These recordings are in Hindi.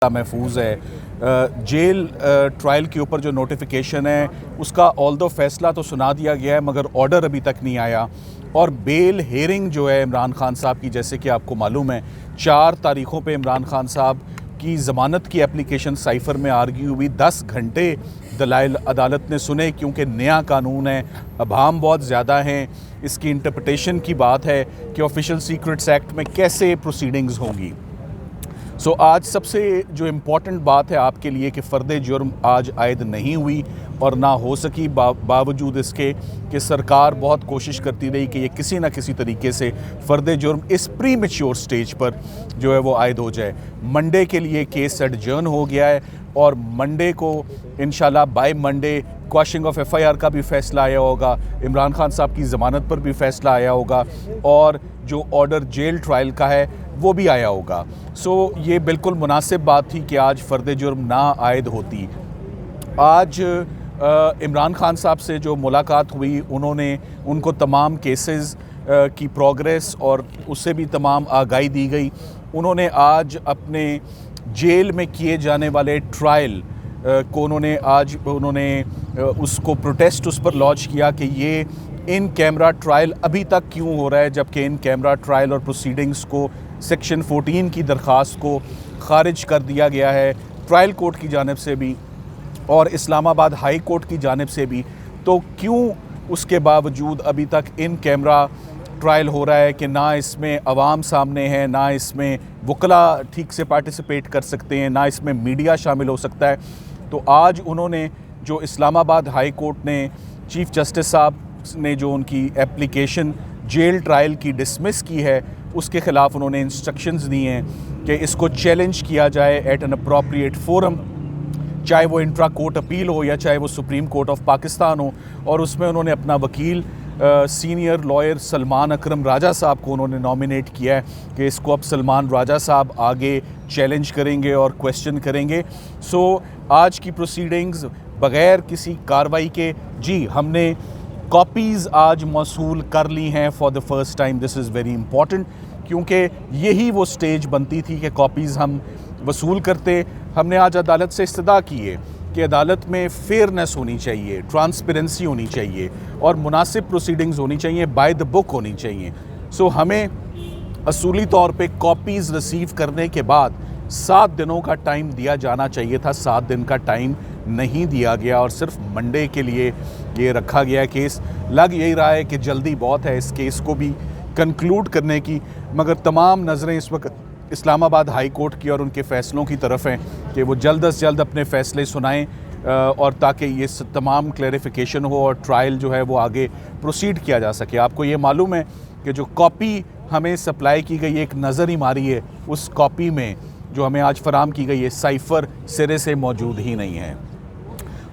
महफूज है। जेल ट्रायल के ऊपर जो नोटिफिकेशन है उसका ऑल्दो फैसला तो सुना दिया गया है मगर ऑर्डर अभी तक नहीं आया। और बेल हेयरिंग जो है इमरान खान साहब की, जैसे कि आपको मालूम है 4 तारीख़ों पे इमरान खान साहब की ज़मानत की एप्लीकेशन साइफ़र में आर्ग्यू हुई। 10 घंटे दलाइल अदालत ने सुने क्योंकि नया कानून है, अभाम बहुत ज़्यादा हैं। इसकी इंटरप्रटेशन की बात है कि ऑफिशियल सीक्रेट्स एक्ट में कैसे प्रोसीडिंग्स होंगी। सो आज सबसे जो इम्पॉर्टेंट बात है आपके लिए कि फ़र्द जुर्म आज आयद नहीं हुई और ना हो सकी, बावजूद इसके कि सरकार बहुत कोशिश करती रही कि ये किसी न किसी तरीके से फ़र्द जुर्म इस प्री मैच्योर स्टेज पर जो है वो आयद हो जाए। मंडे के लिए केस एडजर्न हो गया है और मंडे को इंशाल्लाह by Monday quashing of FIR का भी फ़ैसला आया होगा, इमरान खान साहब की ज़मानत पर भी फ़ैसला आया होगा और जो ऑर्डर जेल ट्रायल का है वो भी आया होगा। सो ये बिल्कुल मुनासिब बात थी कि आज फ़र्द जुर्म ना आयद होती। आज इमरान खान साहब से जो मुलाकात हुई उनको तमाम केसेस की प्रोग्रेस और उससे भी तमाम आगाही दी गई। उन्होंने आज अपने जेल में किए जाने वाले ट्रायल को उन्होंने उसको प्रोटेस्ट उस पर लॉन्च किया कि ये इन कैमरा ट्रायल अभी तक क्यों हो रहा है, जबकि इन कैमरा ट्रायल और प्रोसीडिंग्स को सेक्शन 14 की दरख्वास्त को ख़ारिज कर दिया गया है ट्रायल कोर्ट की जानिब से भी और इस्लामाबाद हाई कोर्ट की जानिब से भी। तो क्यों उसके बावजूद अभी तक इन कैमरा ट्रायल हो रहा है कि ना इसमें अवाम सामने है, ना इसमें वकला ठीक से पार्टिसिपेट कर सकते हैं, ना इसमें मीडिया शामिल हो सकता है। तो आज उन्होंने जो इस्लामाबाद हाई कोर्ट ने चीफ़ जस्टिस साहब ने जो उनकी एप्लीकेशन जेल ट्रायल की डिसमिस की है उसके ख़िलाफ़ उन्होंने इंस्ट्रक्शंस दी हैं कि इसको चैलेंज किया जाए एट एन अप्रोप्रिएट फोरम, चाहे वो इंट्रा कोर्ट अपील हो या चाहे वो सुप्रीम कोर्ट ऑफ पाकिस्तान हो। और उसमें उन्होंने अपना वकील सीनियर लॉयर सलमान अकरम राजा साहब को उन्होंने नॉमिनेट किया है कि इसको अब सलमान राजा साहब आगे चैलेंज करेंगे और क्वेश्चन करेंगे। सो आज की प्रोसीडिंग्स बग़ैर किसी कार्रवाई के हमने कॉपीज़ आज मौसूल कर ली हैं for the first time. This is very important क्योंकि यही वो स्टेज बनती थी कि कॉपीज़ हम वसूल करते। हमने आज अदालत से इस्तदा की है कि अदालत में फेयरनेस होनी चाहिए, ट्रांसपेरेंसी होनी चाहिए और मुनासिब प्रोसीडिंग्स होनी चाहिए, बाय द बुक होनी चाहिए। सो हमें असूली तौर पे कॉपीज़ रिसीव करने के बाद 7 दिनों का टाइम दिया जाना चाहिए था। 7 दिन का टाइम नहीं दिया गया और सिर्फ मंडे के लिए ये रखा गया केस। लग यही रहा है कि जल्दी बहुत है इस केस को भी कंक्लूड करने की, मगर तमाम नज़रें इस वक्त इस्लामाबाद हाई कोर्ट की और उनके फ़ैसलों की तरफ हैं कि वो जल्द अज जल्द अपने फ़ैसले सुनाएं और ताकि ये तमाम क्लैरिफिकेशन हो और ट्रायल जो है वो आगे प्रोसीड किया जा सके। आपको ये मालूम है कि जो कॉपी हमें सप्लाई की गई, एक नज़र ही मारी है उस कॉपी में जो हमें आज फराम की गई है, साइफ़र सिरे से मौजूद ही नहीं है।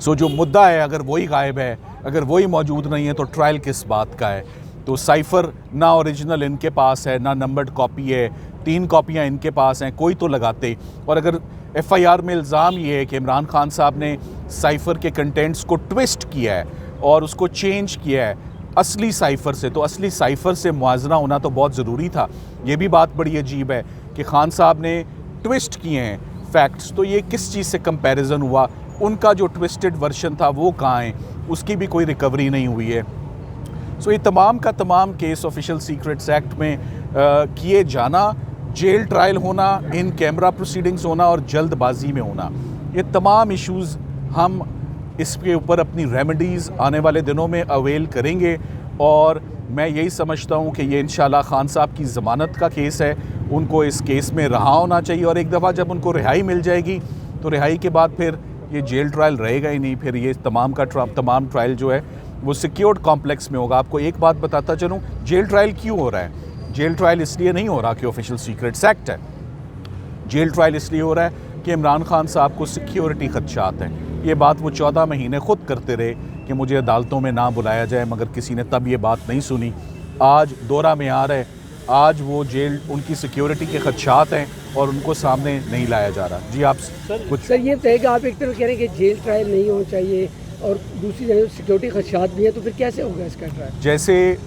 सो जो मुद्दा है अगर वही गायब है, अगर वही मौजूद नहीं है तो ट्रायल किस बात का है। तो साइफ़र ना ओरिजिनल इनके पास है, ना नंबर्ड कॉपी है, 3 कॉपियाँ इनके पास हैं, कोई तो लगाते। और अगर FIR में इल्ज़ाम ये है कि इमरान खान साहब ने साइफ़र के कंटेंट्स को ट्विस्ट किया है और उसको चेंज किया है असली साइफ़र से, तो असली साइफ़र से मुआज़ना होना तो बहुत ज़रूरी था। ये भी बात बड़ी अजीब है कि खान साहब ने ट्विस्ट किए हैं फैक्ट्स, तो ये किस चीज़ से कंपैरिजन हुआ? उनका जो ट्विस्टेड वर्शन था वो कहाँ है? उसकी भी कोई रिकवरी नहीं हुई है। सो ये तमाम का तमाम केस ऑफिशियल सीक्रेट्स एक्ट में किए जाना, जेल ट्रायल होना, इन कैमरा प्रोसीडिंग्स होना और जल्दबाजी में होना, ये तमाम इश्यूज़ हम इसके ऊपर अपनी रेमेडीज़ आने वाले दिनों में अवेल करेंगे। और मैं यही समझता हूँ कि ये इंशाल्लाह खान साहब की ज़मानत का केस है, उनको इस केस में रहा होना चाहिए और एक दफ़ा जब उनको रिहाई मिल जाएगी तो रिहाई के बाद फिर ये जेल ट्रायल रहेगा ही नहीं, फिर ये तमाम तमाम ट्रायल जो है वो सिक्योर्ड कॉम्प्लेक्स में होगा। आपको एक बात बताता चलूँ, जेल ट्रायल क्यों हो रहा है? जेल ट्रायल इसलिए नहीं हो रहा कि ऑफिशियल सीक्रेट्स एक्ट है। जेल ट्रायल इसलिए हो रहा है कि इमरान खान साहब को सिक्योरिटी खदशात हैं। ये बात वो 14 महीने ख़ुद करते रहे कि मुझे अदालतों में ना बुलाया जाए, मगर किसी ने तब ये बात नहीं सुनी। आज दौरा में आ रहा है, आज वो जेल उनकी सिक्योरिटी के खदशात हैं और उनको सामने नहीं लाया जा रहा। आप सर ये बताइएगा, आप एक तरफ कह रहे हैं कि जेल ट्रायल नहीं होना चाहिए और दूसरी जगह सिक्योरिटी खदशात भी है, तो फिर कैसे होगा इसका ट्रायल? जैसे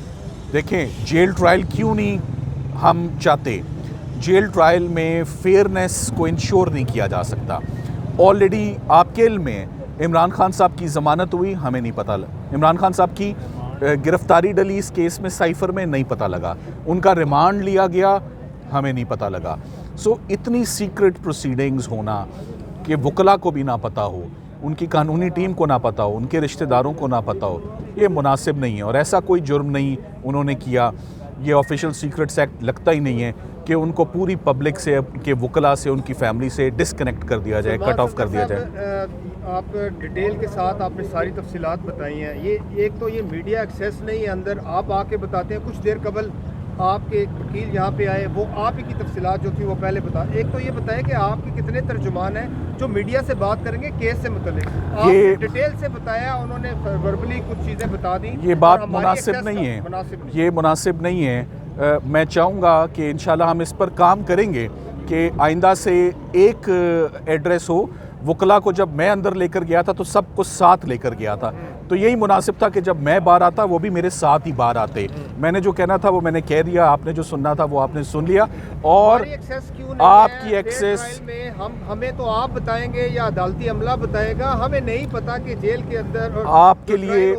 देखें, जेल ट्रायल क्यों नहीं हम चाहते? जेल ट्रायल में फेयरनेस को इंश्योर नहीं किया जा सकता। ऑलरेडी आपके इल्म में इमरान खान साहब की ज़मानत हुई, हमें नहीं पता इमरान खान साहब की गिरफ्तारी डली इस केस में, साइफ़र में नहीं पता लगा, उनका रिमांड लिया गया, हमें नहीं पता लगा। सो इतनी सीक्रेट प्रोसीडिंग्स होना कि वकला को भी ना पता हो, उनकी कानूनी टीम को ना पता हो, उनके रिश्तेदारों को ना पता हो, ये मुनासिब नहीं है। और ऐसा कोई जुर्म नहीं उन्होंने किया, ये ऑफिशियल सीक्रेट्स एक्ट लगता ही नहीं है कि उनको पूरी पब्लिक से, के वकला से, उनकी फैमिली से डिस्कनेक्ट कर दिया जाए, कट ऑफ कर दिया जाए। आप डिटेल के साथ आपने सारी तफसीलात बताई हैं। ये एक तो ये मीडिया एक्सेस नहीं है अंदर, आप आके बताते हैं। कुछ देर कबल आपके वकील यहाँ पे आए, वो आप ही की तफसीलात जो थी वो पहले बता। एक तो ये बताएं कि आपके कितने तर्जुमान हैं जो मीडिया से बात करेंगे केस से मुतल्लिक। ये डिटेल से बताया, उन्होंने वर्बली कुछ चीज़ें बता दी। ये बात मुनासिब नहीं है, ये मुनासिब नहीं है। मैं चाहूँगा कि इंशाल्लाह हम इस पर काम करेंगे कि आइंदा से एक एड्रेस हो। वकला को जब मैं अंदर लेकर गया था तो सब कुछ साथ लेकर गया था, तो यही मुनासिब था कि जब मैं बाहर आता वो भी मेरे साथ ही बाहर आते। मैंने जो कहना था वो मैंने कह दिया, आपने जो सुनना था वो आपने सुन लिया। और आपकी एक्सेस में हमें तो आप बताएंगे या अदालती अमला बताएगा, हमें नहीं पता कि जेल के अंदर आपके लिए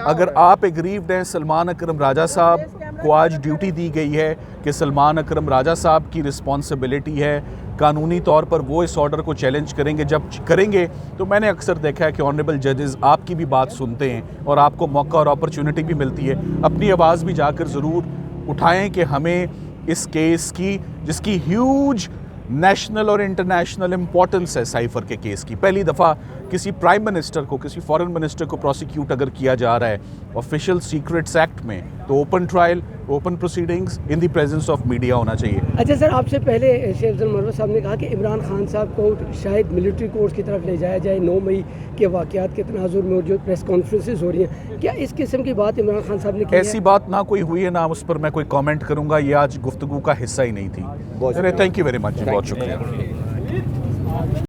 अगर आप एग्रीव्ड हैं, सलमान अकरम राजा साहब को आज ड्यूटी दी गई है कि सलमान अकरम राजा साहब की रिस्पॉन्सिबिलिटी है, कानूनी तौर पर वो इस ऑर्डर को चैलेंज करेंगे। जब करेंगे तो मैंने अक्सर देखा है कि ऑनरेबल जजेस आपकी भी बात सुनते हैं और आपको मौका और अपॉर्चुनिटी भी मिलती है। अपनी आवाज़ भी जाकर ज़रूर उठाएं कि हमें इस केस की, जिसकी ह्यूज नेशनल और इंटरनेशनल इम्पोर्टेंस है, साइफ़र के केस की, पहली दफ़ा किसी प्राइम मिनिस्टर को, किसी फॉरेन मिनिस्टर को प्रोसिक्यूट अगर किया जा रहा है ऑफिशियल सीक्रेट्स एक्ट में, तो open trial, open proceedings in the presence of media होना चाहिए। अच्छा सर, आपसे पहले शेख अफजल मरवत साहब ने कहा कि इमरान खान साहब को शायद मिलिट्री कोर्ट की तरफ ले जाया जाए 9 मई के वाक़यात के तनाजुर में, और जो प्रेस कॉन्फ्रेंसेस हो रही हैं, क्या इस किस्म की बात इमरान खान साहब ने की? ऐसी बात ना कोई हुई है, ना उस पर मैं कोई कमेंट करूंगा, ये आज गुफ्तगू का हिस्सा ही नहीं थी। थैंक यू वेरी मच, बहुत शुक्रिया।